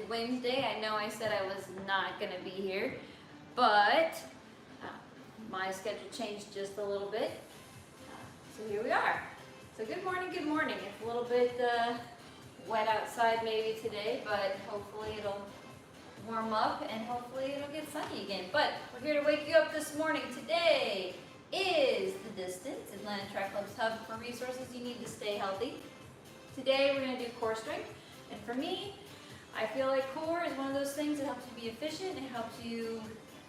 Wednesday. I know I said I was not going to be here, but my schedule changed just a little bit. So here we are. So good morning, good morning. It's a little bit wet outside maybe today, but hopefully it'll warm up and hopefully it'll get sunny again. But we're here to wake you up this morning. Today is The Distance, Atlanta Track Club's hub for resources you need to stay healthy. Today we're going to do core strength, and for me, I feel like core is one of those things that helps you be efficient. It helps you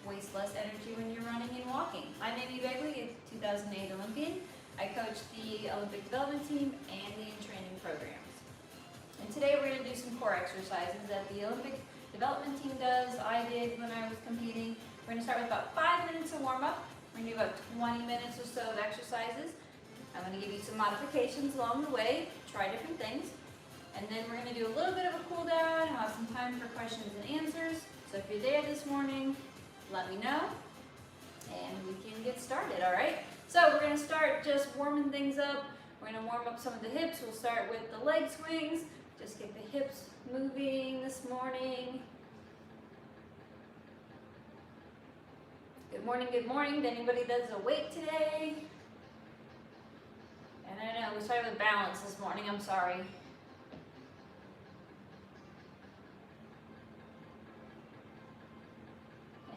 waste less energy when you're running and walking. I'm Amy Begley, a 2008 Olympian. I coach the Olympic development team and the in-training programs. And today we're going to do some core exercises that the Olympic development team does. I did when I was competing. We're going to start with about 5 minutes of warm-up. We're going to do about 20 minutes or so of exercises. I'm going to give you some modifications along the way, try different things. And then we're going to do a little bit of a cool down, have some time for questions and answers. So if you're there this morning, let me know and we can get started, all right? So we're going to start just warming things up. We're going to warm up some of the hips. We'll start with the leg swings. Just get the hips moving this morning. Good morning, good morning. Did anybody that's awake today? And I know we started with balance this morning, I'm sorry.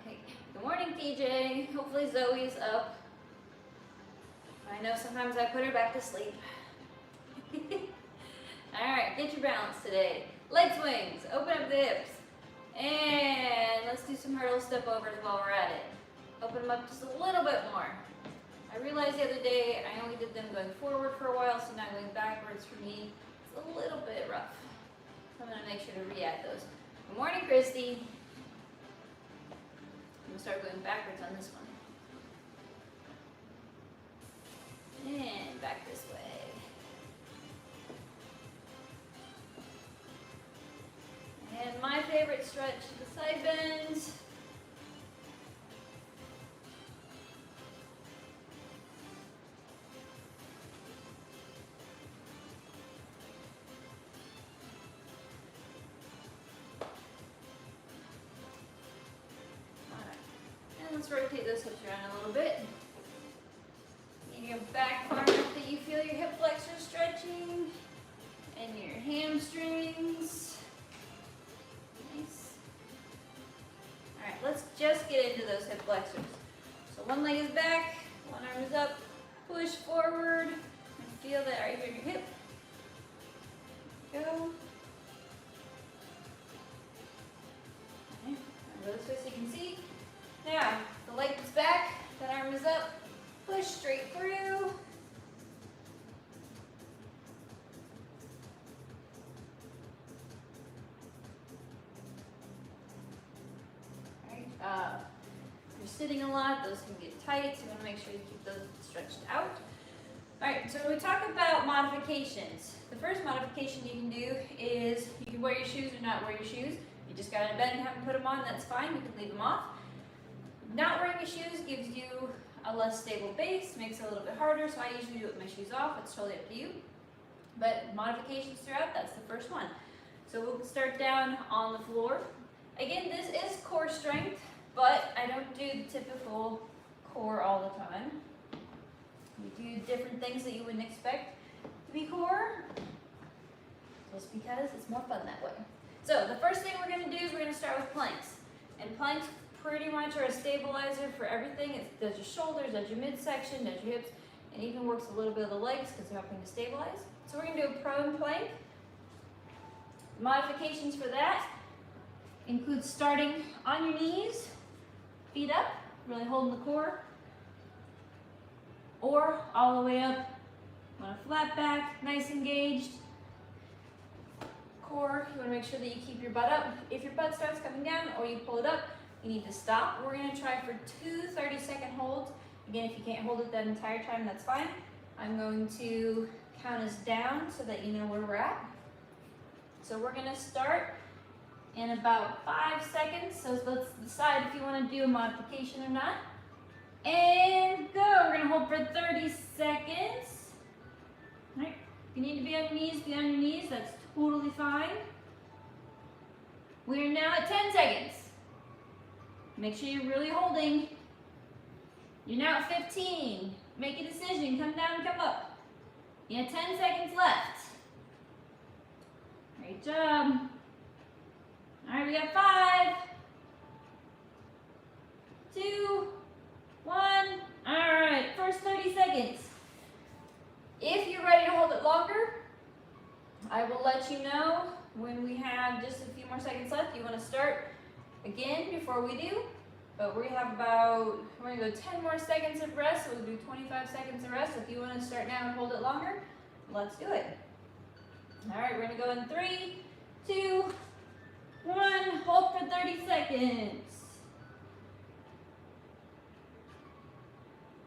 Hey, good morning, TJ. Hopefully Zoe's up. I know sometimes I put her back to sleep. All right, get your balance today. Leg swings, open up the hips. And let's do some hurdle step overs while we're at it. Open them up just a little bit more. I realized the other day I only did them going forward for a while, so now going backwards for me is a little bit rough. So I'm going to make sure to re-add those. Good morning, Christy. I'm going to start going backwards on this one. And back this way. And my favorite stretch, the side bends. Let's rotate those hips around a little bit. Get your back far enough that you feel your hip flexors stretching and your hamstrings. Nice. All right, let's just get into those hip flexors. So one leg is back, one arm is up, push forward, and feel that right here in your hip. Go. Okay, go this way so you can see. Now, the leg is back, that arm is up, push straight through. Alright, if you're sitting a lot, those can get tight, so you want to make sure you keep those stretched out. Alright, so when we talk about modifications, the first modification you can do is you can wear your shoes or not wear your shoes. If you just got out of bed and haven't put them on, that's fine, you can leave them off. Not wearing your shoes gives you a less stable base, makes it a little bit harder, so I usually do it with my shoes off. It's totally up to you. But modifications throughout, that's the first one. So we'll start down on the floor. Again, this is core strength, but I don't do the typical core all the time. We do different things that you wouldn't expect to be core, just because it's more fun that way. So the first thing we're going to do is we're going to start with planks. And planks pretty much are a stabilizer for everything. It does your shoulders, does your midsection, does your hips, and even works a little bit of the legs because they're helping to stabilize. So we're going to do a prone plank. Modifications for that include starting on your knees, feet up, really holding the core, or all the way up on a flat back, nice engaged. Core, you want to make sure that you keep your butt up. If your butt starts coming down or you pull it up, you need to stop. We're going to try for 2 30-second holds. Again, if you can't hold it that entire time, that's fine. I'm going to count us down so that you know where we're at. So we're going to start in about 5 seconds. So let's decide if you want to do a modification or not. And go. We're going to hold for 30 seconds. All right. If you need to be on your knees, be on your knees. That's totally fine. We are now at 10 seconds. Make sure you're really holding. You're now at 15. Make a decision, come down, come up. You have 10 seconds left. Great job. All right, we got 5, 2, 1. All right, first 30 seconds. If you're ready to hold it longer, I will let you know when we have just a few more seconds left. You want to start again before we do, but we have about, we're going to go 10 more seconds of rest, so we'll do 25 seconds of rest. If you want to start now and hold it longer, let's do it. All right, we're going to go in 3, 2, 1, hold for 30 seconds.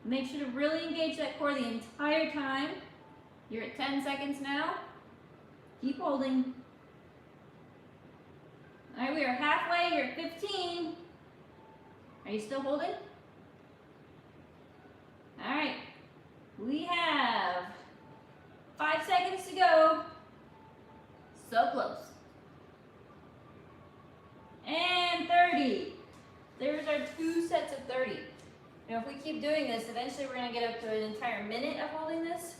Make sure to really engage that core the entire time. You're at 10 seconds now. Keep holding. All right, we are halfway. You're at 15. Are you still holding? All right. We have 5 seconds to go. So close. And 30. There's our 2 sets of 30. Now, if we keep doing this, eventually we're going to get up to an entire minute of holding this.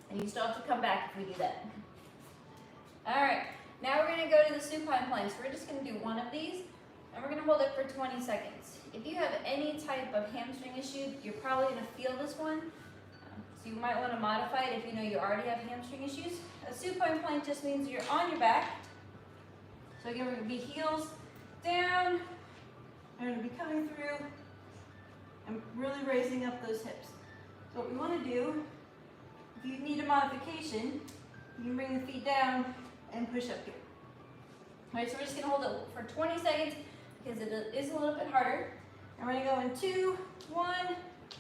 And you still have to come back if we do that. All right, now we're going to go to the supine planks. We're just going to do one of these, and we're going to hold it for 20 seconds. If you have any type of hamstring issue, you're probably going to feel this one. So you might want to modify it if you know you already have hamstring issues. A supine plank just means you're on your back. So again, we're going to be heels down. We're going to be coming through and really raising up those hips. So what we want to do, if you need a modification, you can bring the feet down and push up here. All right, so we're just going to hold it for 20 seconds because it is a little bit harder. And we're going to go in 2, 1,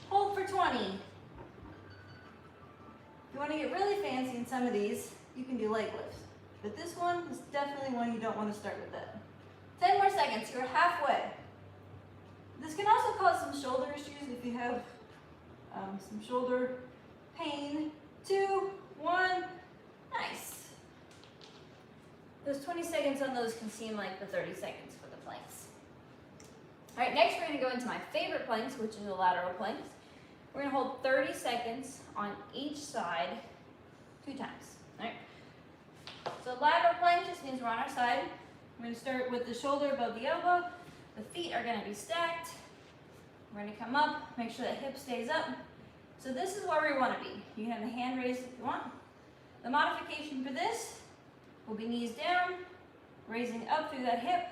hold for 20. If you want to get really fancy in some of these, you can do leg lifts. But this one is definitely one you don't want to start with that. 10 more seconds, you're halfway. This can also cause some shoulder issues if you have some shoulder pain. 2, 1, nice. Those 20 seconds on those can seem like the 30 seconds for the planks. All right, next we're going to go into my favorite planks, which is the lateral planks. We're going to hold 30 seconds on each side 2 times. All right. So lateral plank just means we're on our side. We're going to start with the shoulder above the elbow. The feet are going to be stacked. We're going to come up, make sure that hip stays up. So this is where we want to be. You can have the hand raised if you want. The modification for this will be knees down, raising up through that hip.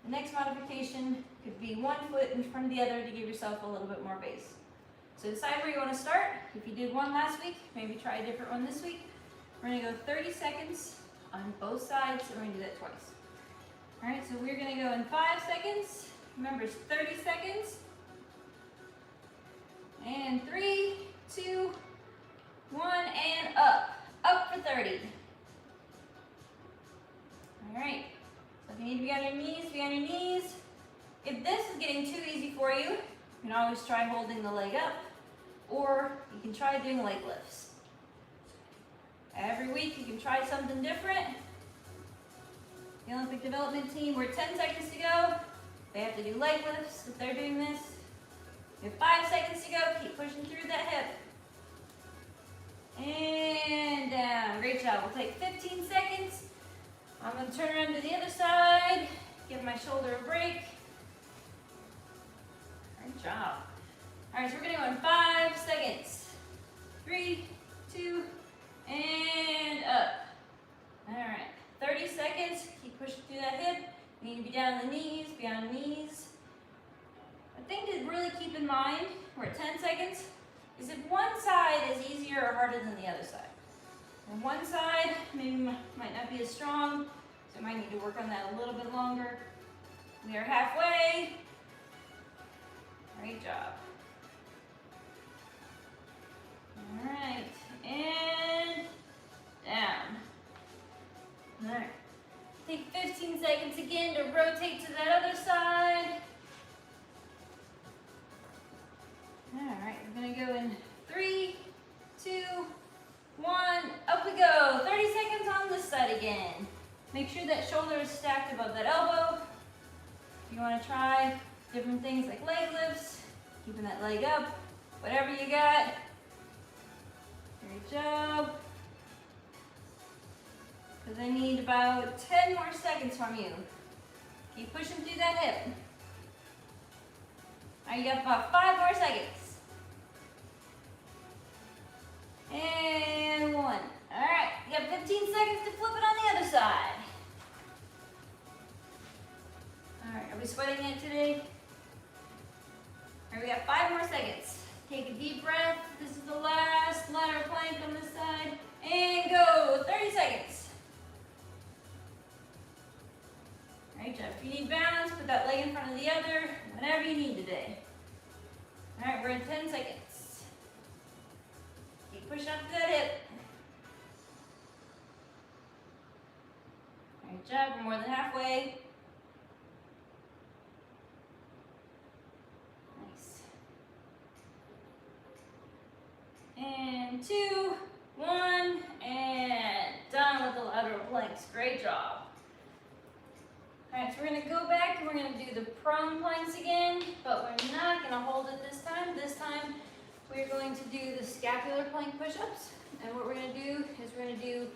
The next modification could be 1 foot in front of the other to give yourself a little bit more base. So decide where you want to start. If you did one last week, maybe try a different one this week. We're going to go 30 seconds on both sides, and we're going to do that twice. All right, so we're going to go in 5 seconds. Remember, it's 30 seconds. And 3, 2, 1, and up. Up for 30. All right, so if you need to be on your knees, be on your knees. If this is getting too easy for you, you can always try holding the leg up, or you can try doing leg lifts. Every week you can try something different. The Olympic development team, we're 10 seconds to go. They have to do leg lifts if they're doing this. You have 5 seconds to go. Keep pushing through that hip. And down. Great job. We'll take 15 seconds. I'm going to turn around to the other side. Give my shoulder a break. Great job. All right, so we're going to go in 5 seconds. 3, 2, and up. All right, 30 seconds. Keep pushing through that hip. You need to be down on the knees, be on knees. A thing to really keep in mind, we're at 10 seconds, is if one side is easier or harder than the other side. And one side maybe might not be as strong, so we might need to work on that a little bit longer. We are halfway. Great job. All right, and down. All right. Take 15 seconds again to rotate to that other side. All right, we're gonna go in 3, 2, 1, up we go. 30 seconds on this side again. Make sure that shoulder is stacked above that elbow. You want to try different things like leg lifts, keeping that leg up, whatever you got. Great job. Because I need about 10 more seconds from you. Keep pushing through that hip. All right, you got about 5 more seconds. And 1. All right, you got 15 seconds to flip it on the other side. All right, are we sweating it today? All right, we got 5 more seconds. Take a deep breath. This is the last lateral plank on this side. And go, 30 seconds. All right, Jeff, if you need balance, put that leg in front of the other, whatever you need today. All right, we're at 10 seconds. Keep pushing up to that hip. Great job, we're more than halfway. Nice. And 2, 1, and done with the lateral planks. Great job. All right, so we're gonna go back and we're gonna do the prone planks again, but we're not gonna hold it this time. This time, we're going to do the scapular plank push-ups. And what we're gonna do is we're gonna do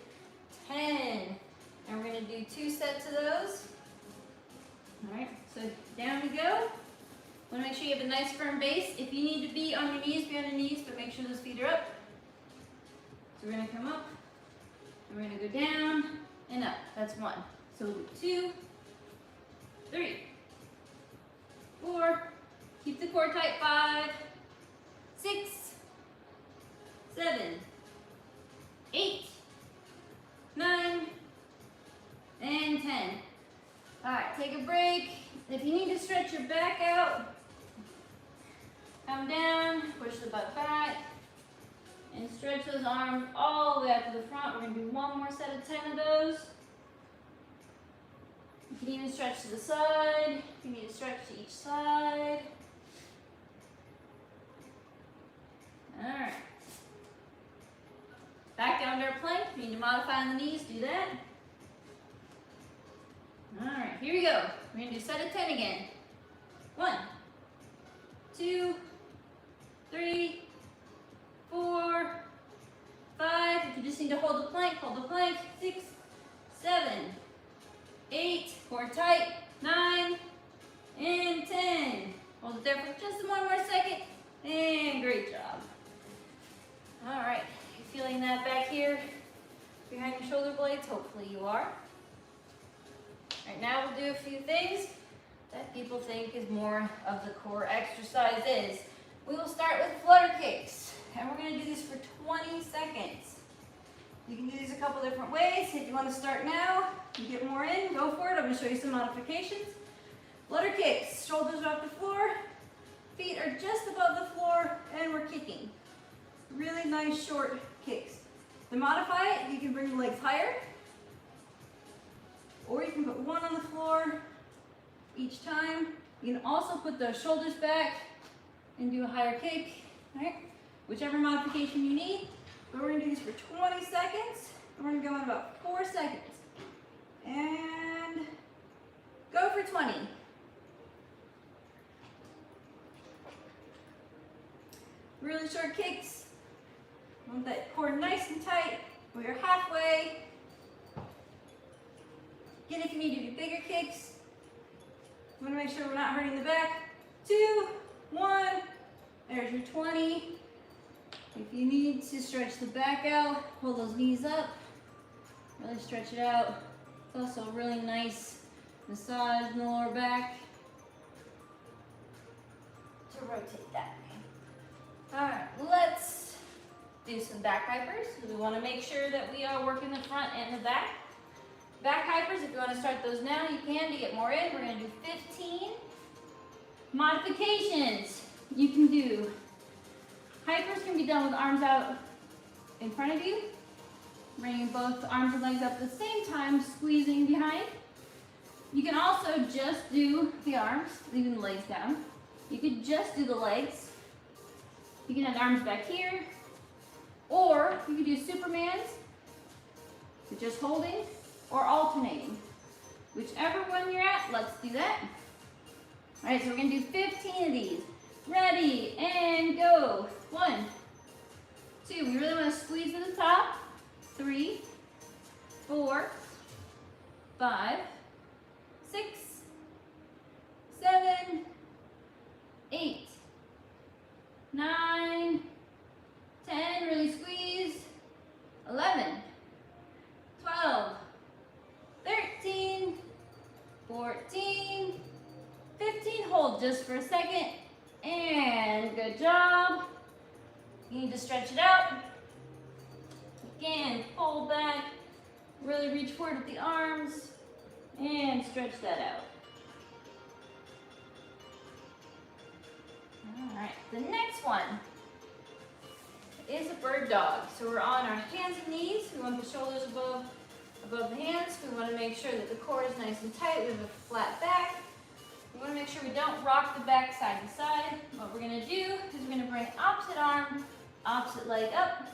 10. And we're gonna do 2 sets of those. All right, so down we go. Wanna make sure you have a nice firm base. If you need to be on your knees, but make sure those feet are up. So we're gonna come up, and we're gonna go down and up. That's 1. So 2, 3, 4, keep the core tight, 5, 6, 7, 8, 9, and 10. All right, take a break. If you need to stretch your back out, come down, push the butt back, and stretch those arms all the way out to the front. We're gonna do 1 more set of 10 of those. You can even stretch to the side. If you need to stretch to each side. All right. Back down to our plank. If you need to modify on the knees, do that. All right, here we go. We're gonna do set of 10 again. 1, 2, 3, 4, 5. If you just need to hold the plank, hold the plank. 6, 7, 8, core tight, 9, and 10. Hold it there for just 1 more second, and great job. All right, you feeling that back here behind your shoulder blades? Hopefully you are. All right, now we'll do a few things that people think is more of the core exercises. We will start with flutter kicks, and we're gonna do this for 20 seconds. You can do these a couple different ways. If you want to start now, you get more in, go for it. I'm going to show you some modifications. Flutter kicks, shoulders off the floor, feet are just above the floor, and we're kicking. Really nice short kicks. To modify it, you can bring the legs higher, or you can put 1 on the floor each time. You can also put the shoulders back and do a higher kick, right? Whichever modification you need. But we're going to do this for 20 seconds. And we're going to go in about 4 seconds. And go for 20. Really short kicks. Want that core nice and tight. We're halfway. Again, if you need to do bigger kicks, we want to make sure we're not hurting the back. 2, 1. There's your 20. If you need to stretch the back out, pull those knees up, really stretch it out. It's also a really nice massage in the lower back to rotate that way. All right, let's do some back hypers. We want to make sure that we are working the front and the back. Back hypers, if you want to start those now, you can to get more in. We're going to do 15. Modifications, you can do. Hypers can be done with arms out in front of you, bringing both arms and legs up at the same time, squeezing behind. You can also just do the arms, leaving the legs down. You could just do the legs. You can have the arms back here, or you could do Supermans, so just holding, or alternating. Whichever one you're at, let's do that. All right, so we're gonna do 15 of these. Ready, and go. 1, 2, we really wanna squeeze to the top. 3, 4, 5, 6, 7, 8, 9, 10, really squeeze. 11, 12, 13, 14, 15, hold just for a second, and good job. You need to stretch it out. Again, pull back, really reach forward with the arms, and stretch that out. All right, the next one is a bird dog. So we're on our hands and knees. We want the shoulders above the hands. We want to make sure that the core is nice and tight. We have a flat back. We want to make sure we don't rock the back side to side. What we're going to do is we're going to bring opposite arm, opposite leg up.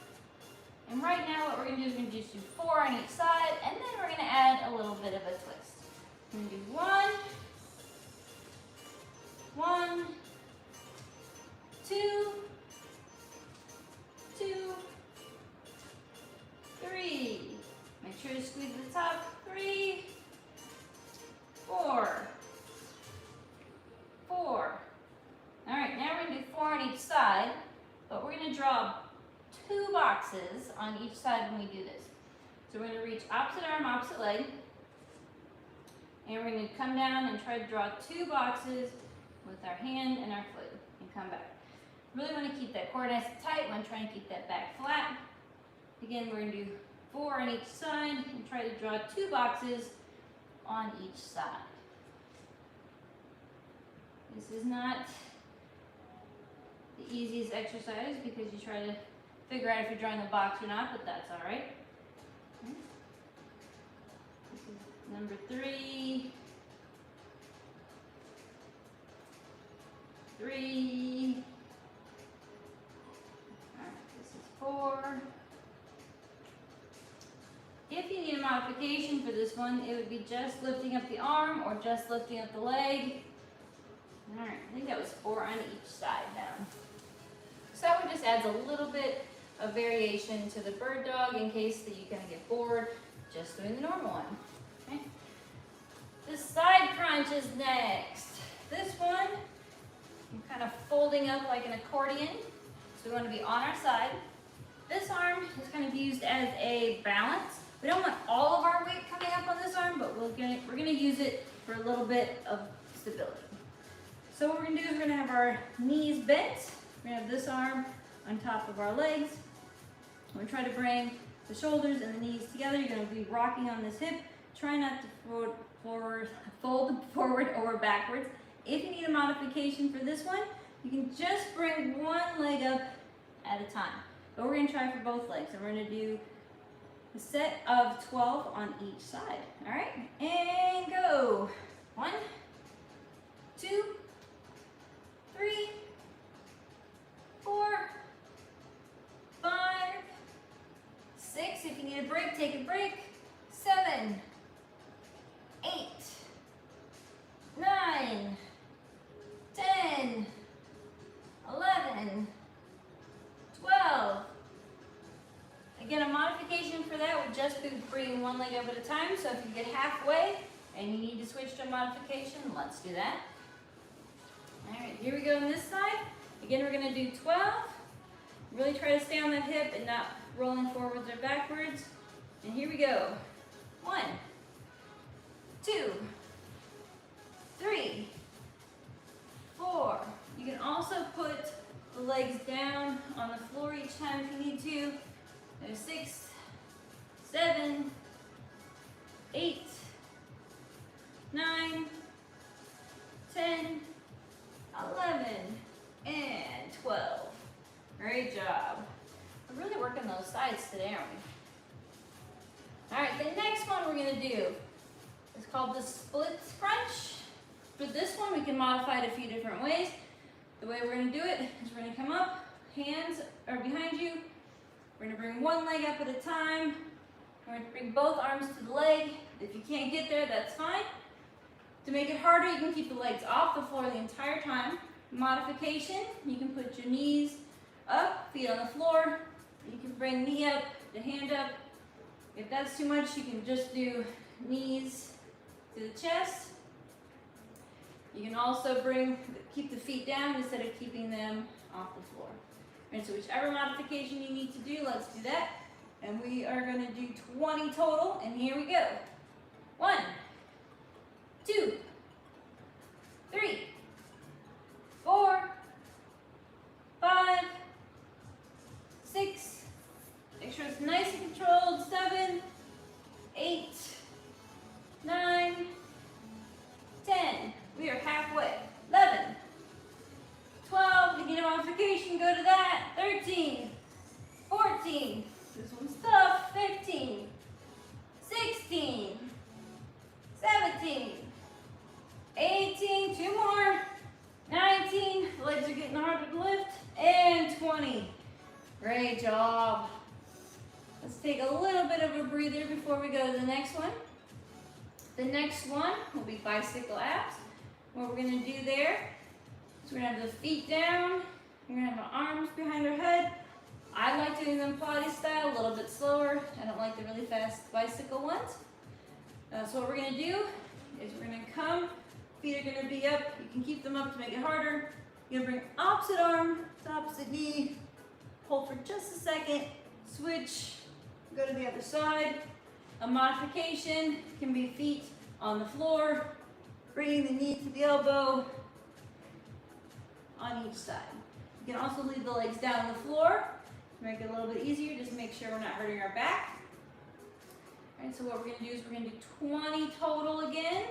And right now what we're going to do is we're going to just do 4 on each side, and then we're going to add a little bit of a twist. We're going to do 1, 1, 2, 2, 3. Make sure to squeeze at the top. 3, 4, 4. All right, now we're going to do 4 on each side, but we're going to draw 2 boxes on each side when we do this. So we're going to reach opposite arm, opposite leg, and we're going to come down and try to draw 2 boxes with our hand and our foot, and come back. Really want to keep that core nice and tight. Want to try and keep that back flat. Again, we're going to do 4 on each side and try to draw 2 boxes on each side. This is not the easiest exercise because you try to figure out if you're drawing a box or not, but that's all right. This is number 3. 3. This is 4. If you need a modification for this one, it would be just lifting up the arm or just lifting up the leg. All right, I think that was 4 on each side now. So that one just adds a little bit of variation to the bird dog in case that you kind of get bored just doing the normal one. Okay. The side crunch is next. This one, you're kind of folding up like an accordion. So we want to be on our side. This arm is going to be used as a balance. We don't want all of our weight coming up on this arm, but we're going to use it for a little bit of stability. So what we're going to do is we're going to have our knees bent. We're going to have this arm on top of our legs. We're going to try to bring the shoulders and the knees together. You're going to be rocking on this hip. Try not to fold forward or backwards. If you need a modification for this one, you can just bring one leg up at a time. But we're going to try for both legs. And we're going to do a set of 12 on each side. All right, and go. 1, 2, 3, 4, 5, 6. If you need a break, take a break. 7, 8, 9, 10, 11, 12. Again, a modification for that would just be bringing one leg up at a time. So if you get halfway and you need to switch to a modification, let's do that. All right, here we go on this side. Again, we're going to do 12. Really try to stay on that hip and not rolling forwards or backwards. And here we go. 1, 2, 3, 4. You can also put the legs down on the floor each time if you need to. There's 6, 7, 8, 9, 10, 11, and 12. Great job. We're really working those sides today, aren't we? All right, the next one we're going to do is called the split crunch. For this one, we can modify it a few different ways. The way we're going to do it is we're going to come up, hands are behind you. We're going to bring one leg up at a time, We're going to bring both arms to the leg. If you can't get there, that's fine. To make it harder, you can keep the legs off the floor the entire time. Modification, you can put your knees up, feet on the floor. You can bring knee up, the hand up. If that's too much, you can just do knees to the chest. You can also keep the feet down instead of keeping them off the floor. And so whichever modification you need to do, let's do that. And we are going to do 20 total, and here we go. 1, 2, 3, 4, 5, 6, make sure it's nice and controlled, 7, 8, 9, 10, we are halfway, 11, 12, if you need a modification, go to that, 13, 14, this one's tough, 15, 16, 17, 18, 2 more, 19, the legs are getting harder to lift, and 20. Great job. Let's take a little bit of a breather before we go to the next one. The next one will be bicycle abs. What we're going to do there is we're going to have the feet down, we're going to have our arms behind our head. I like doing them Pilates style, a little bit slower. I don't like the really fast bicycle ones. So what we're going to do is we're going to come, feet are going to be up. You can keep them up to make it harder. You're going to bring opposite arm to opposite knee. Hold for just a second. Switch. Go to the other side. A modification can be feet on the floor, bringing the knee to the elbow on each side. You can also leave the legs down on the floor to make it a little bit easier. Just make sure we're not hurting our back. All right, so what we're going to do is we're going to do 20 total again.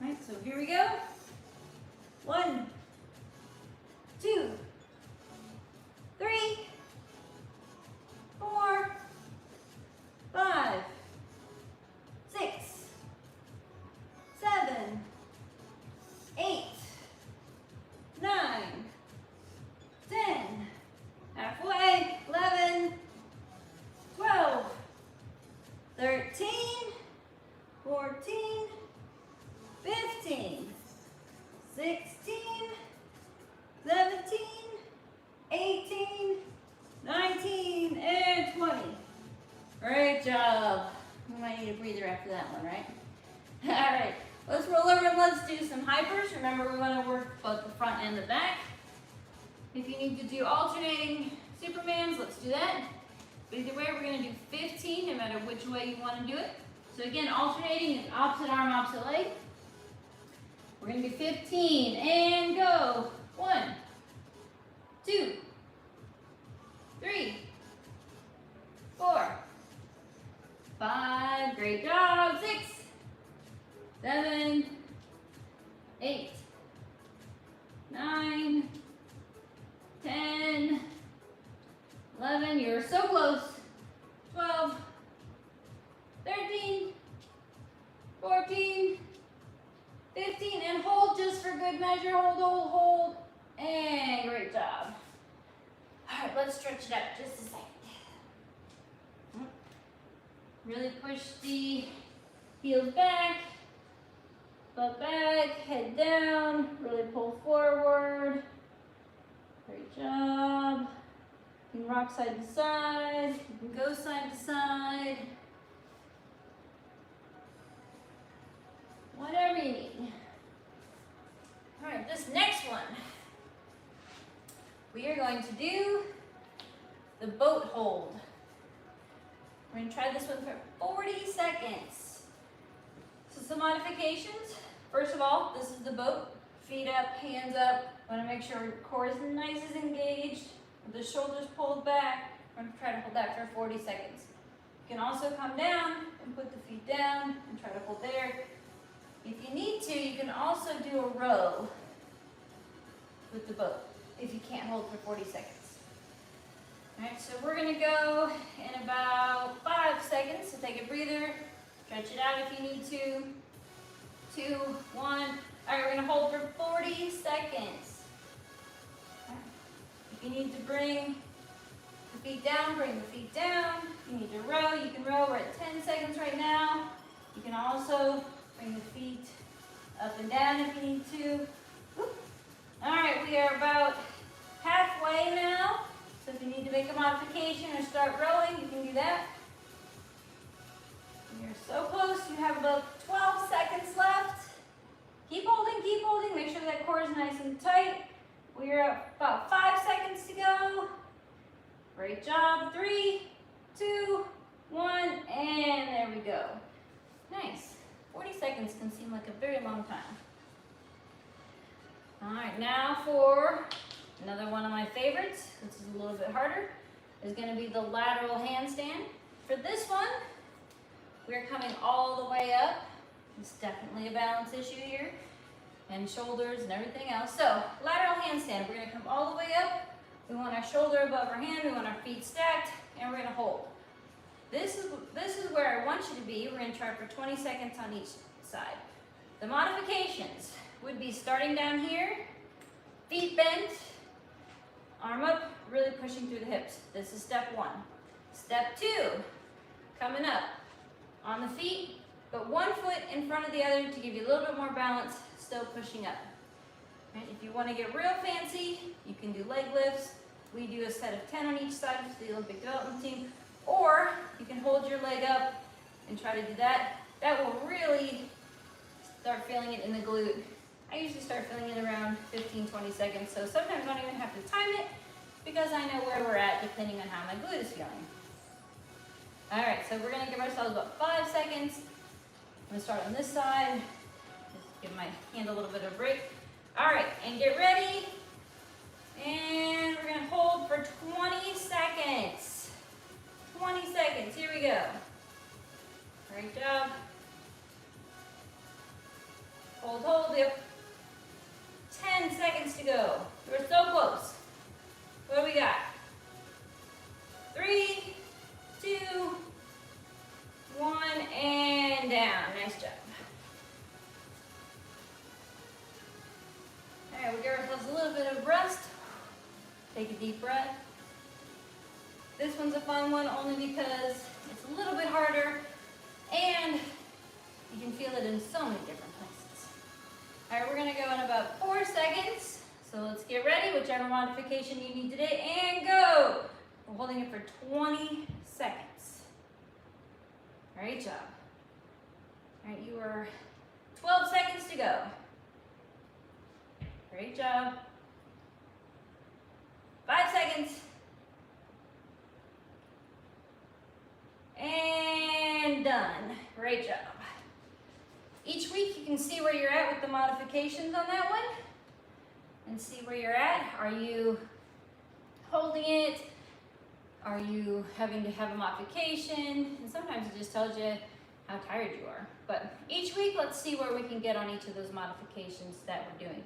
All right, so here we go. 1, 2, 3, 4, 5, 6, 7, 8, 9, 10, halfway, 11, 12, 13, 14, 15, 16, 17, 18, 19, and 20. Great job. We might need a breather after that one, right? All right, let's roll over and let's do some hypers. Remember, we want to work both the front and the back. If you need to do alternating Supermans, let's do that. But either way, we're going to do 15, no matter which way you want to do it. So again, alternating is opposite arm, opposite leg. We're going to do 15, and go. 1, 2, 3, 4, 5, great job, 6, 7, 8, 9, 10, 11, you're so close, 12, 13, 14, 15, and hold just for good measure, hold, and great job. All right, let's stretch it out just a second. Really push the heels back, butt back, head down, really pull forward. Great job. You can rock side to side, you can go side to side. Whatever you need. All right, this next one, we are going to do the boat hold. We're going to try this one for 40 seconds. So some modifications. First of all, this is the boat. Feet up, hands up. Want to make sure your core is nice and engaged. With the shoulders pulled back. We're going to try to hold that for 40 seconds. You can also come down and put the feet down and try to hold there. If you need to, you can also do a row with the boat if you can't hold for 40 seconds. All right, so we're going to go in about 5 seconds. So take a breather, stretch it out if you need to. 2, 1. All right, we're going to hold for 40 seconds. If you need to bring the feet down, bring the feet down. If you need to row, you can row. We're at 10. seconds right now. You can also bring the feet up and down if you need to. Whoop. All right, we are about halfway now. So if you need to make a modification or start rowing, you can do that. You're so close. You have about 12 seconds left. Keep holding, keep holding. Make sure that core is nice and tight. We are at about 5 seconds to go. Great job. 3, 2, 1, and there we go. Nice. 40 seconds can seem like a very long time. All right, now for another one of my favorites. This is a little bit harder. Is going to be the lateral handstand. For this one, we're coming all the way up. It's definitely a balance issue here, and shoulders and everything else. So, lateral handstand, we're gonna come all the way up. We want our shoulder above our hand, we want our feet stacked, and we're gonna hold. This is where I want you to be. We're gonna try for 20 seconds on each side. The modifications would be starting down here, feet bent, arm up, really pushing through the hips. This is step 1. Step 2, coming up on the feet, but one foot in front of the other to give you a little bit more balance, still pushing up. Right? If you want to get real fancy, you can do leg lifts. We do a set of 10 on each side for the Olympic development team, or you can hold your leg up and try to do that. That will really start feeling it in the glute. I usually start feeling it around 15-20 seconds, so sometimes I don't even have to time it because I know where we're at depending on how my glute is feeling. All right, so we're gonna give ourselves about 5 seconds. I'm gonna start on this side. Just give my hand a little bit of a break. All right, and get ready. And we're gonna hold for 20 seconds. 20 seconds, here we go. Great job. Hold, hold, yep. 10 seconds to go. We're so close. What do we got? 3, 2, 1, and down. Nice job. All right, we'll give ourselves a little bit of rest. Take a deep breath. This one's a fun one only because it's a little bit harder and you can feel it in so many different places. All right, we're gonna go in about 4 seconds. So let's get ready, whichever modification you need today, and go. We're holding it for 20 seconds. Great job. All right, you are 12 seconds to go. Great job. 5 seconds. And done. Great job. Each week you can see where you're at with the modifications on that one and see where you're at. Are you holding it? Are you having to have a modification? And sometimes it just tells you how tired you are. But each week, let's see where we can get on each of those modifications that we're doing.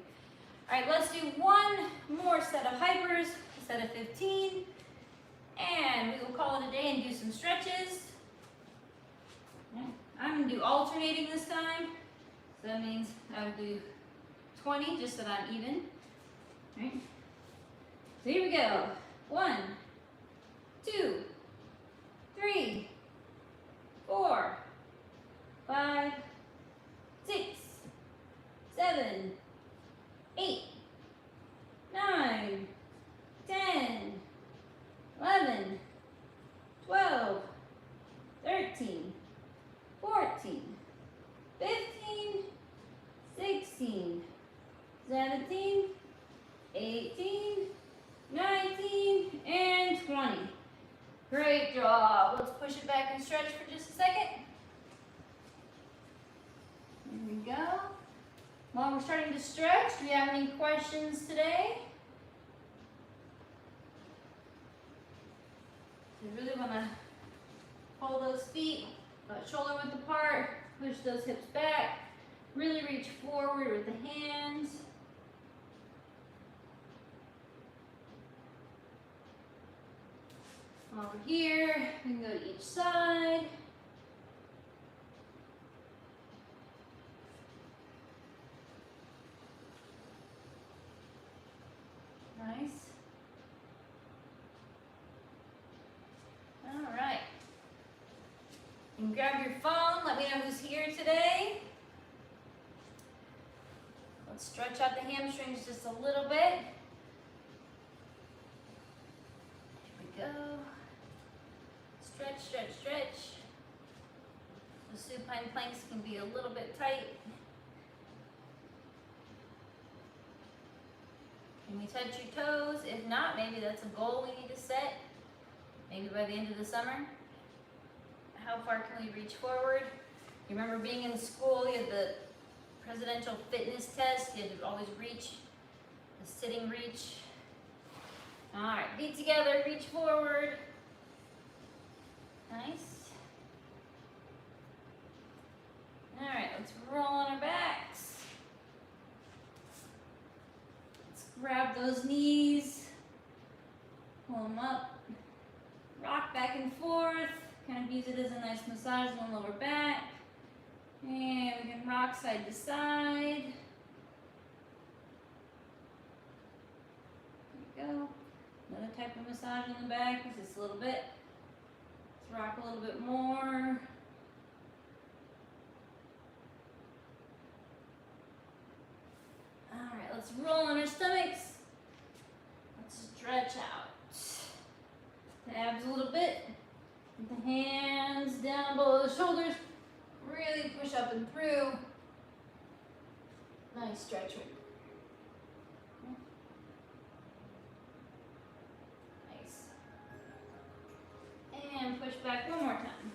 All right, let's do one more set of hypers, a set of 15. And we will call it a day and do some stretches. I'm gonna do alternating this time. So that means I would do 20 just so that I'm even. All right. So here we go. 1, 2, 3, 4, 5, 6, 7, 8, 9, 10, 11, 12, 13, 14, 15, 16, 17, 18, 19, and 20. Great job. Let's push it back and stretch for just a second. There we go. While we're starting to stretch, do you have any questions today? You really want to hold those feet shoulder width apart, push those hips back, really reach forward with the hands. Over here, we can go to each side. Nice. All right. You can grab your phone, let me know who's here today. Let's stretch out the hamstrings just a little bit. Here we go. Stretch, stretch, stretch. The supine planks can be a little bit tight. Can you touch your toes? If not, maybe that's a goal we need to set. Maybe by the end of the summer. How far can we reach forward? You remember being in school, you had the presidential fitness test. You had to always reach, the sitting reach. All right, feet together, reach forward. Nice. All right, let's roll on our backs. Let's grab those knees, pull them up, rock back and forth, kind of use it as a nice massage on the lower back. And we can rock side to side. There we go. Another type of massage on the back, just a little bit. Let's rock a little bit more. All right, let's roll on our stomachs. Let's stretch out. The abs a little bit. Get the hands down below the shoulders. Really push up and through. Nice stretch. Nice. And push back one more time.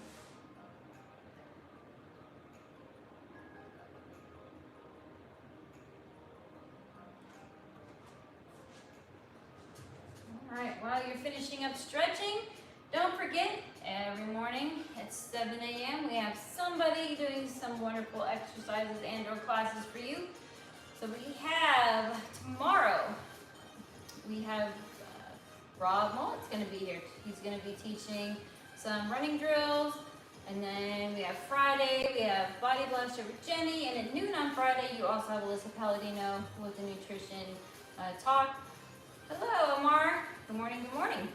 All right, while you're finishing up stretching, don't forget, every morning at 7 a.m. we have somebody doing some wonderful exercises and or classes for you. So we have tomorrow, we have Rob Mullet's going to be here. He's going to be teaching some running drills. And then we have Friday, we have Body Blaster with Jenny. And at noon on Friday, you also have Alyssa Palladino with the nutrition talk. Hello, Amar. Good morning, good morning.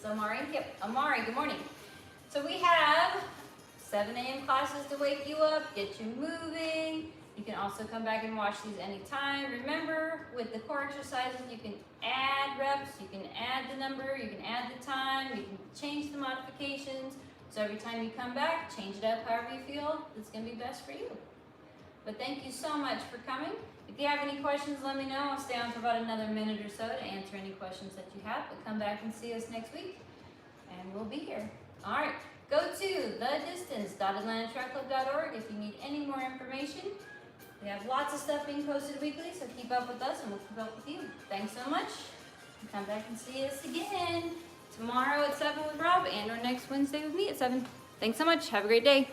So Amari, good morning. So we have 7 a.m. classes to wake you up, get you moving. You can also come back and watch these anytime. Remember, with the core exercises, you can add reps, you can add the number, you can add the time, you can change the modifications. So every time you come back, change it up however you feel it's gonna be best for you. But thank you so much for coming. If you have any questions, let me know. I'll stay on for about another minute or so to answer any questions that you have. But come back and see us next week, and we'll be here. All right, go to thedistance.atlantatrackclub.org if you need any more information. We have lots of stuff being posted weekly, so keep up with us, and we'll keep up with you. Thanks so much. Come back and see us again tomorrow at 7 with Rob, and or next Wednesday with me at 7. Thanks so much. Have a great day.